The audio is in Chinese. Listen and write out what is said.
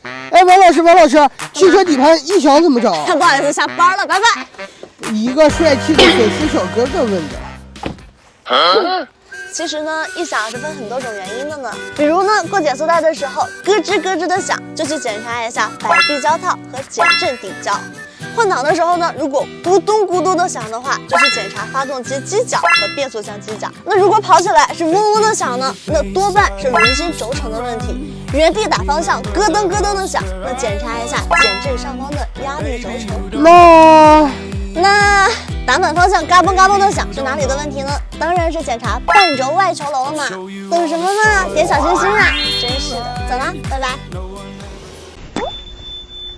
哎，王老师，汽车底盘异响怎么找？不好意思，下班了，拜拜。一个帅气的粉丝小哥哥问的。其实呢，异响是分很多种原因的呢。比如呢，过减速带的时候咯吱咯吱的响，就去检查一下摆臂胶套和减震顶胶。换挡的时候呢，如果咕咚咕咚的响的话，就去检查发动机机脚和变速箱机脚。那如果跑起来是嗡嗡的响呢，那多半是轮心轴承的问题。原地打方向咯噔咯噔的响，那检查一下减震上方的压力轴承。那打满方向嘎嘣嘎嘣的响是哪里的问题呢？当然是检查半轴外球楼了嘛。等什么呢？点小心心啊！真是的，走啦，拜拜。